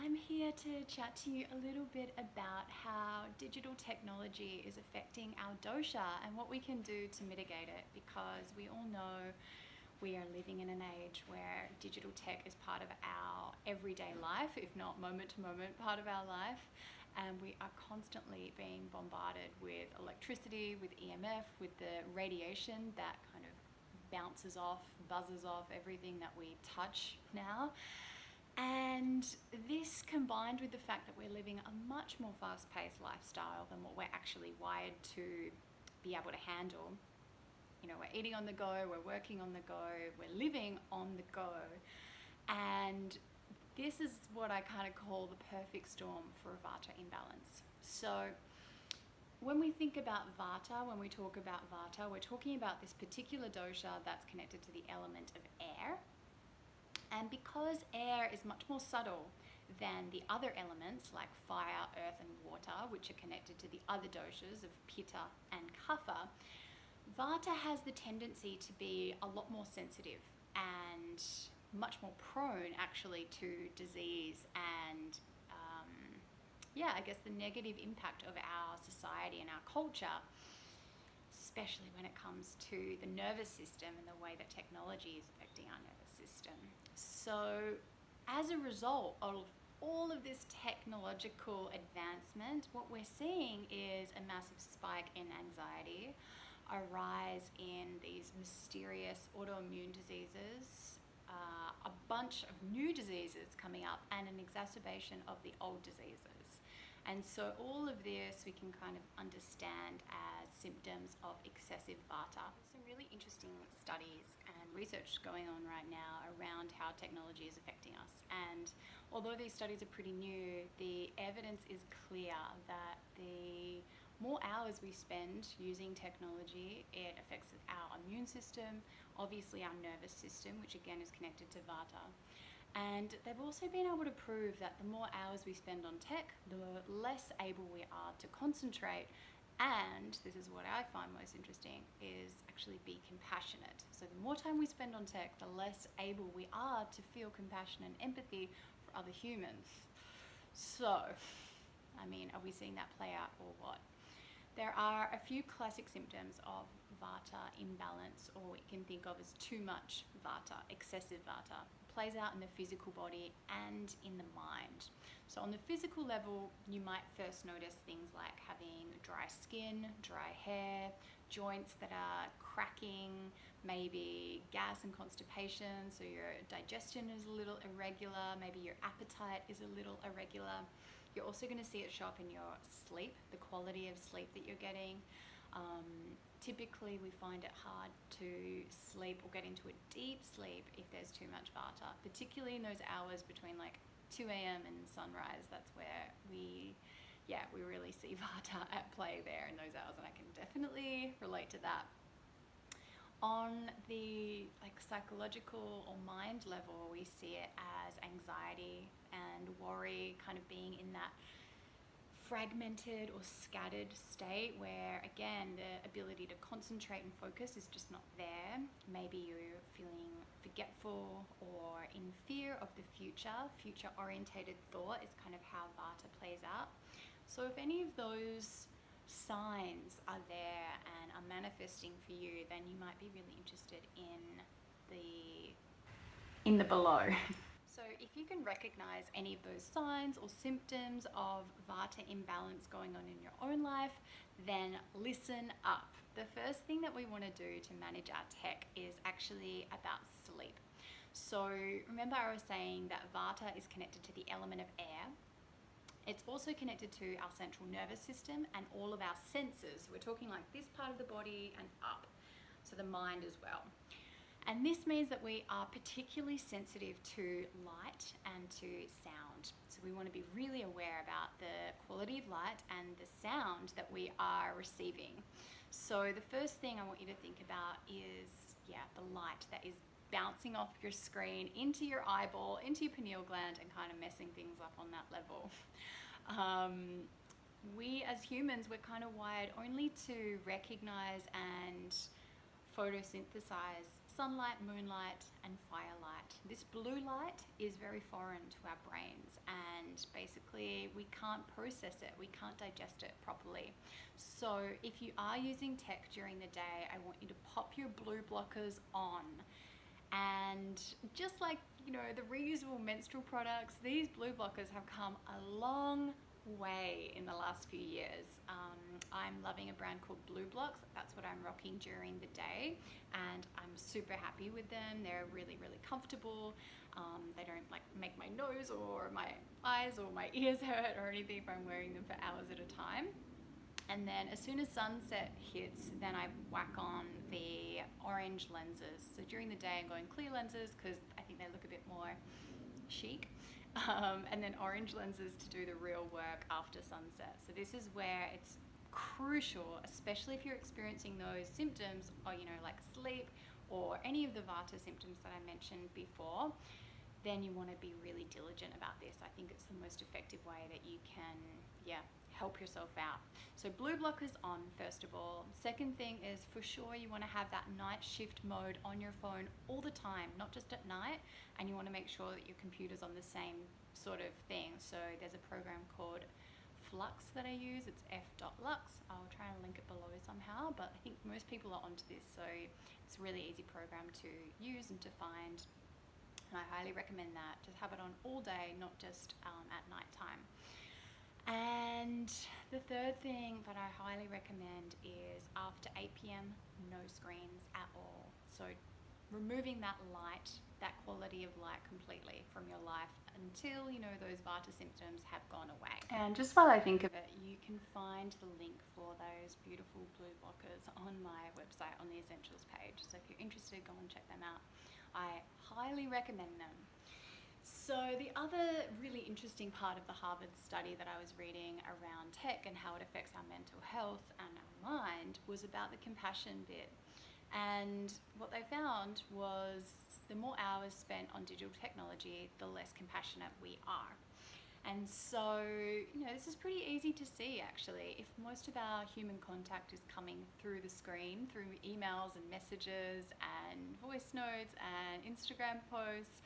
I'm here to chat to you a little bit about how digital technology is affecting our dosha and what we can do to mitigate it, because we all know we are living in an age where digital tech is part of our everyday life, if not moment to moment part of our life, and we are constantly being bombarded with electricity, with EMF, with the radiation that kind of bounces off, buzzes off everything that we touch now. And this, combined with the fact that we're living a much more fast-paced lifestyle than what we're actually wired to be able to handle. You know, we're eating on the go, we're working on the go, we're living on the go. And this is what I kind of call the perfect storm for a Vata imbalance. So when we think about Vata, when we talk about Vata, we're talking about this particular dosha that's connected to the element of air. And because air is much more subtle than the other elements like fire, earth, and water, which are connected to the other doshas of Pitta and Kapha, Vata has the tendency to be a lot more sensitive and much more prone actually to disease and I guess the negative impact of our society and our culture, especially when it comes to the nervous system and the way that technology is affecting our nervous system. So as a result of all of this technological advancement, what we're seeing is a massive spike in anxiety, a rise in these mysterious autoimmune diseases, a bunch of new diseases coming up, and an exacerbation of the old diseases. And so all of this we can kind of understand as symptoms of excessive Vata. There's some really interesting studies and research going on right now around how technology is affecting us. And although these studies are pretty new, the evidence is clear that the more hours we spend using technology, it affects our immune system, obviously our nervous system, which again is connected to Vata. And they've also been able to prove that the more hours we spend on tech, the less able we are to concentrate. And this is what I find most interesting, is actually be compassionate. So the more time we spend on tech, the less able we are to feel compassion and empathy for other humans. So, I mean, are we seeing that play out or what? There are a few classic symptoms of Vata imbalance, or what you can think of as too much Vata, excessive Vata. It plays out in the physical body and in the mind. So on the physical level, you might first notice things like having dry skin, dry hair, joints that are cracking, maybe gas and constipation, so your digestion is a little irregular, maybe your appetite is a little irregular. You're also going to see it show up in your sleep, the quality of sleep that you're getting. Typically, we find it hard to sleep or get into a deep sleep if there's too much Vata, particularly in those hours between like 2 a.m. and sunrise. That's where we really see Vata at play there in those hours, and I can definitely relate to that. On the psychological or mind level, we see it as anxiety and worry, kind of being in that fragmented or scattered state where, again, the ability to concentrate and focus is just not there. Maybe you're feeling forgetful or in fear of the future. Future-orientated thought is kind of how Vata plays out. So if any of those signs are there and are manifesting for you, then you might be really interested in the below. So if you can recognize any of those signs or symptoms of Vata imbalance going on in your own life, then listen up. The first thing that we want to do to manage our tech is actually about sleep. So remember I was saying that Vata is connected to the element of air. It's also connected to our central nervous system and all of our senses. We're talking like this part of the body and up, so the mind as well. And this means that we are particularly sensitive to light and to sound. So we want to be really aware about the quality of light and the sound that we are receiving. So the first thing I want you to think about is, the light that is bouncing off your screen into your eyeball, into your pineal gland, and kind of messing things up on that level. We as humans, we're kind of wired only to recognize and photosynthesize sunlight, moonlight, and firelight. This blue light is very foreign to our brains, and basically we can't process it, we can't digest it properly. So if you are using tech during the day, I want you to pop your blue blockers on. And just like, the reusable menstrual products, these blue blockers have come a long way in the last few years. I'm loving a brand called Blue Blocks. That's what I'm rocking during the day, and I'm super happy with them. They're really, really comfortable. They don't make my nose or my eyes or my ears hurt or anything if I'm wearing them for hours at a time. And then as soon as sunset hits, then I whack on the orange lenses. So during the day I'm going clear lenses because I think they look a bit more chic. And then orange lenses to do the real work after sunset. So this is where it's crucial, especially if you're experiencing those symptoms, or like sleep or any of the Vata symptoms that I mentioned before, then you want to be really diligent about this. I think it's the most effective way that you can, help yourself out. So blue blockers on, first of all. Second thing is, for sure, you want to have that night shift mode on your phone all the time, not just at night, and you want to make sure that your computer's on the same sort of thing. So there's a program called Flux that I use. It's f.lux. I'll try and link it below somehow, but I think most people are onto this, so it's a really easy program to use and to find, and I highly recommend that. Just have it on all day, not just at night time. And the third thing that I highly recommend is after 8 p.m, no screens at all. So removing that light, that quality of light completely from your life until, those Vata symptoms have gone away. And just while I think of it, you can find the link for those beautiful blue blockers on my website on the Essentials page. So if you're interested, go and check them out. I highly recommend them. So the other really interesting part of the Harvard study that I was reading around tech and how it affects our mental health and our mind was about the compassion bit. And what they found was the more hours spent on digital technology, the less compassionate we are. And so, this is pretty easy to see actually. If most of our human contact is coming through the screen, through emails and messages and voice notes and Instagram posts,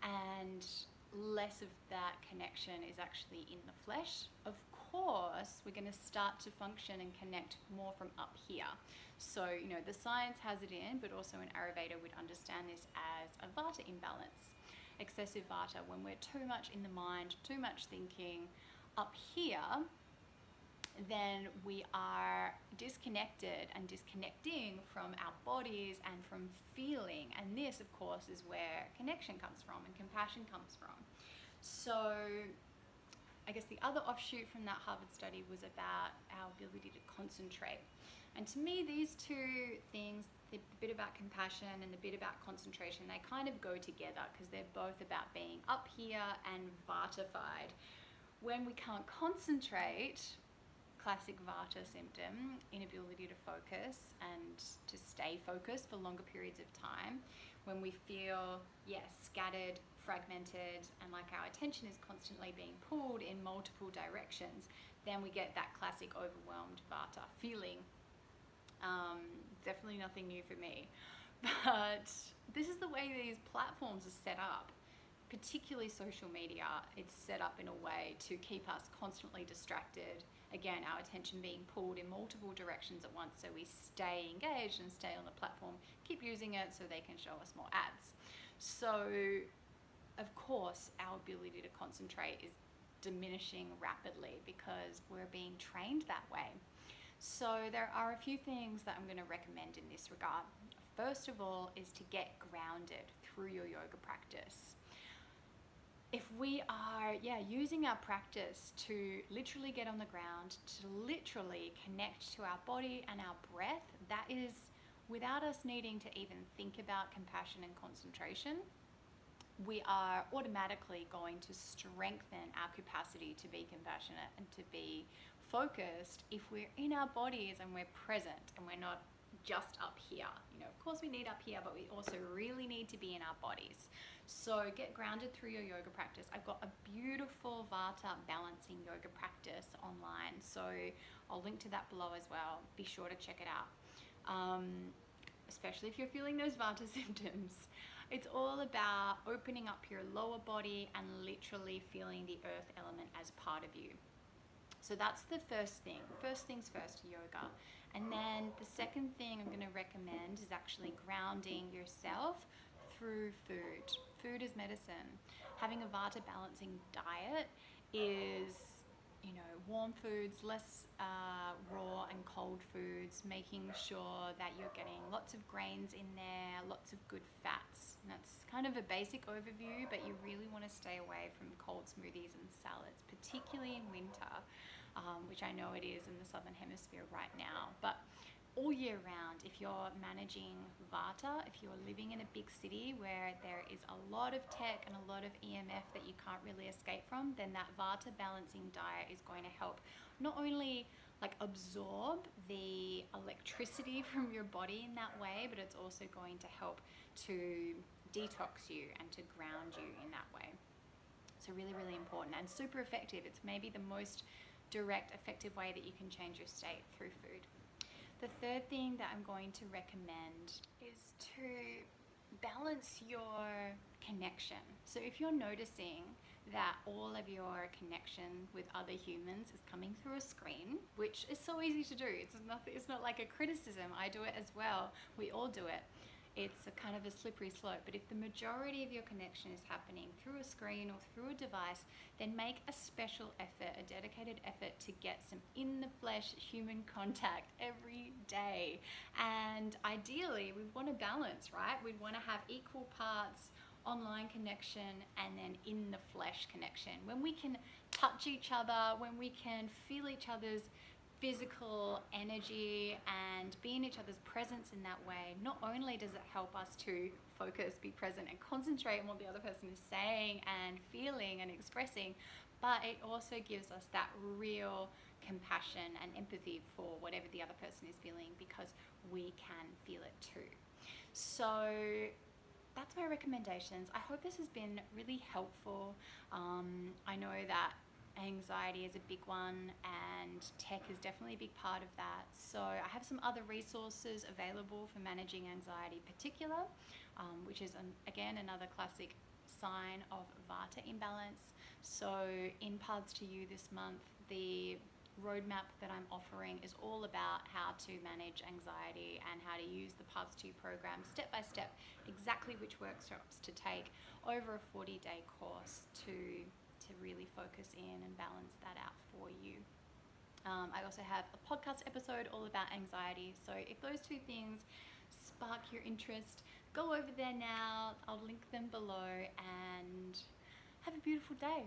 and less of that connection is actually in the flesh, of course, we're going to start to function and connect more from up here. So, the science has it in, but also an Ayurveda would understand this as a Vata imbalance. Excessive Vata, when we're too much in the mind, too much thinking up here, then we are disconnected and disconnecting from our bodies and from feeling. And this, of course, is where connection comes from and compassion comes from. So I guess the other offshoot from that Harvard study was about our ability to concentrate. And to me, these two things, the bit about compassion and the bit about concentration, they kind of go together because they're both about being up here and Vatified. When we can't concentrate, classic Vata symptom, inability to focus and to stay focused for longer periods of time. When we feel, scattered, fragmented, and like our attention is constantly being pulled in multiple directions, then we get that classic overwhelmed Vata feeling. Definitely nothing new for me. But this is the way these platforms are set up. Particularly social media, it's set up in a way to keep us constantly distracted. Again, our attention being pulled in multiple directions at once, so we stay engaged and stay on the platform, keep using it so they can show us more ads. So, of course, our ability to concentrate is diminishing rapidly because we're being trained that way. So there are a few things that I'm going to recommend in this regard. First of all is to get grounded through your yoga practice. If we are using our practice to literally get on the ground, to literally connect to our body and our breath, that is without us needing to even think about compassion and concentration, we are automatically going to strengthen our capacity to be compassionate and to be focused if we're in our bodies and we're present and we're not just up here. Of course we need up here, but we also really need to be in our bodies. So get grounded through your yoga practice. I've got a beautiful Vata balancing yoga practice online, so I'll link to that below as well. Be sure to check it out. especially if you're feeling those Vata symptoms, it's all about opening up your lower body and literally feeling the earth element as part of you. So that's the first thing. First things first, yoga. And then the second thing I'm going to recommend is actually grounding yourself through food. Food is medicine. Having a Vata balancing diet is, warm foods, less raw and cold foods, making sure that you're getting lots of grains in there, lots of good fats. And that's kind of a basic overview, but you really want to stay away from cold smoothies and salads, particularly in winter, which I know it is in the Southern Hemisphere right now. But all year round, if you're managing Vata, if you're living in a big city where there is a lot of tech and a lot of EMF that you can't really escape from, then that Vata balancing diet is going to help not only absorb the electricity from your body in that way, but it's also going to help to detox you and to ground you in that way. So really, really important and super effective. It's maybe the most direct, effective way that you can change your state through food. The third thing that I'm going to recommend is to balance your connection. So if you're noticing that all of your connection with other humans is coming through a screen, which is so easy to do, it's not like a criticism, I do it as well, we all do it. It's a kind of a slippery slope, but if the majority of your connection is happening through a screen or through a device, then make a special effort, a dedicated effort to get some in the flesh human contact every day. And ideally, we want to balance, right? We want to have equal parts online connection and then in the flesh connection. When we can touch each other, when we can feel each other's physical energy and be in each other's presence in that way, not only does it help us to focus, be present and concentrate on what the other person is saying and feeling and expressing, but it also gives us that real compassion and empathy for whatever the other person is feeling, because we can feel it too. So that's my recommendations. I hope this has been really helpful. I know that anxiety is a big one and tech is definitely a big part of that. So I have some other resources available for managing anxiety in particular, which is again another classic sign of Vata imbalance. So in Paths to You this month, the roadmap that I'm offering is all about how to manage anxiety and how to use the Paths to You program step by step, exactly which workshops to take over a 40-day course to really focus in and balance that out for you. I also have a podcast episode all about anxiety. So if those two things spark your interest, go over there now. I'll link them below and have a beautiful day.